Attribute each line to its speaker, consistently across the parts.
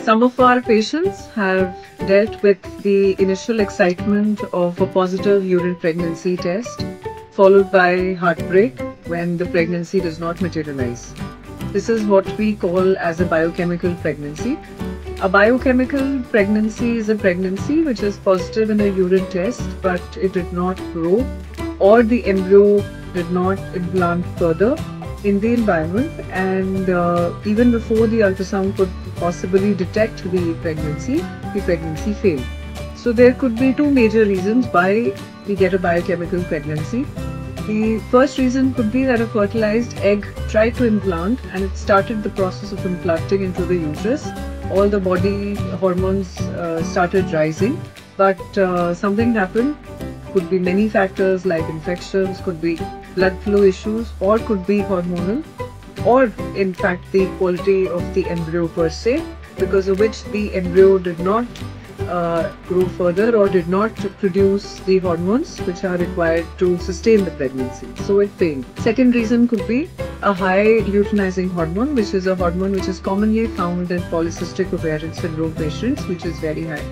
Speaker 1: Some of our patients have dealt with the initial excitement of a positive urine pregnancy test, followed by heartbreak when the pregnancy does not materialize. This is what we call as a biochemical pregnancy. A biochemical pregnancy is a pregnancy which is positive in a urine test, but it did not grow, or the embryo did not implant further in the environment, and even before the ultrasound could possibly detect the pregnancy failed. So there could be two major reasons why we get a biochemical pregnancy. The first reason could be that a fertilized egg tried to implant and it started the process of implanting into the uterus. All the body hormones started rising, but something happened. Could be many factors like infections, could be blood flow issues, or could be hormonal, or in fact the quality of the embryo per se, because of which the embryo did not grow further or did not produce the hormones which are required to sustain the pregnancy. So it failed. Second reason could be a high luteinizing hormone, which is a hormone which is commonly found in polycystic ovarian syndrome patients, which is very high.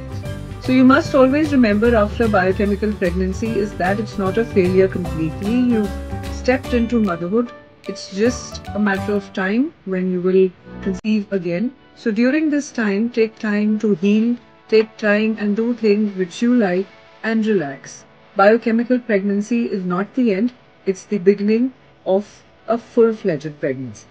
Speaker 1: So you must always remember after biochemical pregnancy is that it's not a failure completely. You've stepped into motherhood. It's just a matter of time when you will conceive again. So during this time, take time to heal, take time and do things which you like and relax. Biochemical pregnancy is not the end. It's the beginning of a full-fledged pregnancy.